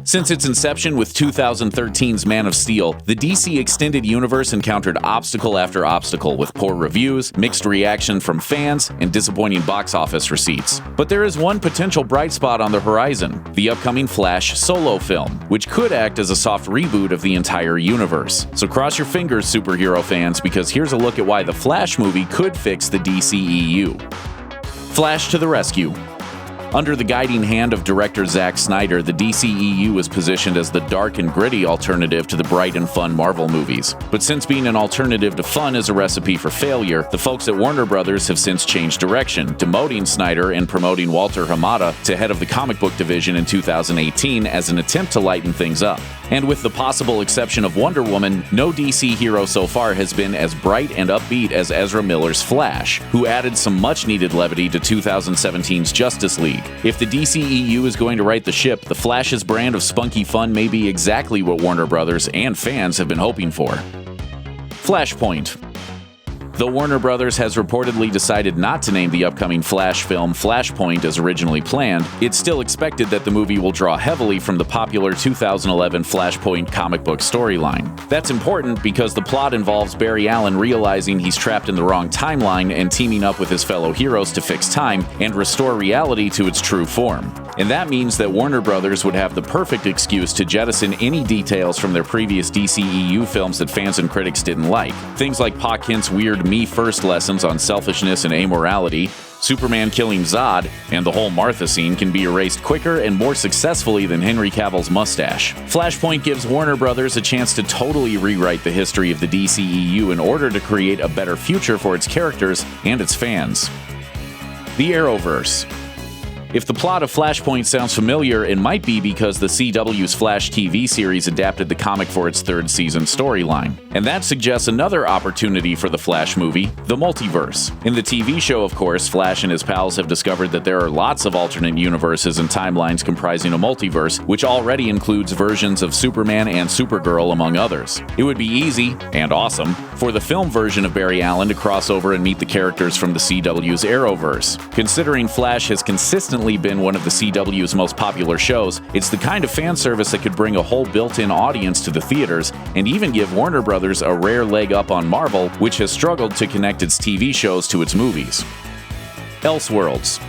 Since its inception with 2013's Man of Steel, the DC Extended Universe encountered obstacle after obstacle with poor reviews, mixed reaction from fans, and disappointing box office receipts. But there is one potential bright spot on the horizon, the upcoming Flash solo film, which could act as a soft reboot of the entire universe. So cross your fingers, superhero fans, because here's a look at why the Flash movie could fix the DCEU. Flash to the rescue. Under the guiding hand of director Zack Snyder, the DCEU is positioned as the dark and gritty alternative to the bright and fun Marvel movies. But since being an alternative to fun is a recipe for failure, the folks at Warner Brothers have since changed direction, demoting Snyder and promoting Walter Hamada to head of the comic book division in 2018 as an attempt to lighten things up. And with the possible exception of Wonder Woman, no DC hero so far has been as bright and upbeat as Ezra Miller's Flash, who added some much-needed levity to 2017's Justice League. If the DCEU is going to right the ship, the Flash's brand of spunky fun may be exactly what Warner Brothers and fans have been hoping for. Flashpoint. Though Warner Brothers has reportedly decided not to name the upcoming Flash film Flashpoint as originally planned, it's still expected that the movie will draw heavily from the popular 2011 Flashpoint comic book storyline. That's important because the plot involves Barry Allen realizing he's trapped in the wrong timeline and teaming up with his fellow heroes to fix time and restore reality to its true form. And that means that Warner Brothers would have the perfect excuse to jettison any details from their previous DCEU films that fans and critics didn't like. Things like Pa Kent's weird me-first lessons on selfishness and amorality, Superman killing Zod, and the whole Martha scene can be erased quicker and more successfully than Henry Cavill's mustache. Flashpoint gives Warner Brothers a chance to totally rewrite the history of the DCEU in order to create a better future for its characters and its fans. The Arrowverse. If the plot of Flashpoint sounds familiar, it might be because the CW's Flash TV series adapted the comic for its third season storyline. And that suggests another opportunity for the Flash movie, the multiverse. In the TV show, of course, Flash and his pals have discovered that there are lots of alternate universes and timelines comprising a multiverse, which already includes versions of Superman and Supergirl, among others. It would be easy, and awesome, for the film version of Barry Allen to cross over and meet the characters from the CW's Arrowverse. Considering Flash has consistently been one of the CW's most popular shows, it's the kind of fan service that could bring a whole built-in audience to the theaters and even give Warner Brothers a rare leg up on Marvel, which has struggled to connect its TV shows to its movies. Elseworlds.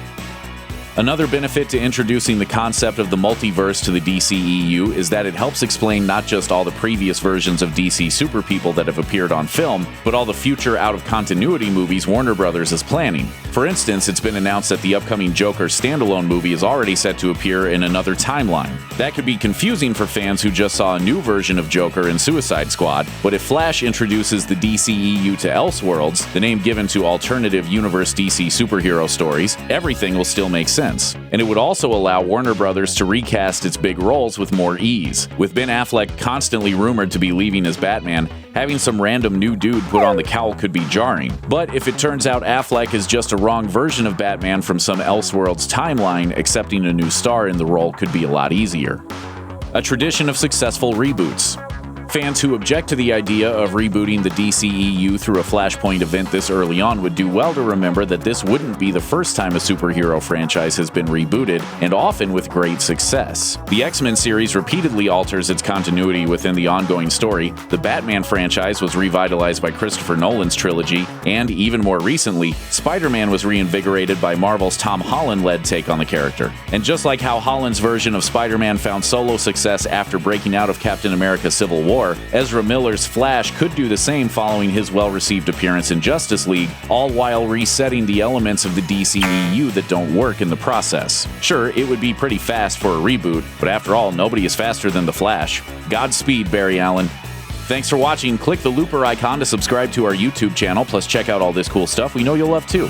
Another benefit to introducing the concept of the multiverse to the DCEU is that it helps explain not just all the previous versions of DC super people that have appeared on film, but all the future out-of-continuity movies Warner Brothers is planning. For instance, it's been announced that the upcoming Joker standalone movie is already set to appear in another timeline. That could be confusing for fans who just saw a new version of Joker in Suicide Squad, but if Flash introduces the DCEU to Elseworlds, the name given to alternative universe DC superhero stories, everything will still make sense. And it would also allow Warner Brothers to recast its big roles with more ease. With Ben Affleck constantly rumored to be leaving as Batman, having some random new dude put on the cowl could be jarring. But if it turns out Affleck is just a wrong version of Batman from some Elseworlds timeline, accepting a new star in the role could be a lot easier. A tradition of successful reboots. Fans who object to the idea of rebooting the DCEU through a Flashpoint event this early on would do well to remember that this wouldn't be the first time a superhero franchise has been rebooted, and often with great success. The X-Men series repeatedly alters its continuity within the ongoing story, the Batman franchise was revitalized by Christopher Nolan's trilogy, and even more recently, Spider-Man was reinvigorated by Marvel's Tom Holland-led take on the character. And just like how Holland's version of Spider-Man found solo success after breaking out of Captain America: Civil War, Ezra Miller's Flash could do the same following his well-received appearance in Justice League, all while resetting the elements of the DCEU that don't work in the process. Sure, it would be pretty fast for a reboot, but after all, nobody is faster than the Flash. Godspeed, Barry Allen. Thanks for watching. Click the looper icon to subscribe to our YouTube channel, plus check out all this cool stuff we know you'll love too.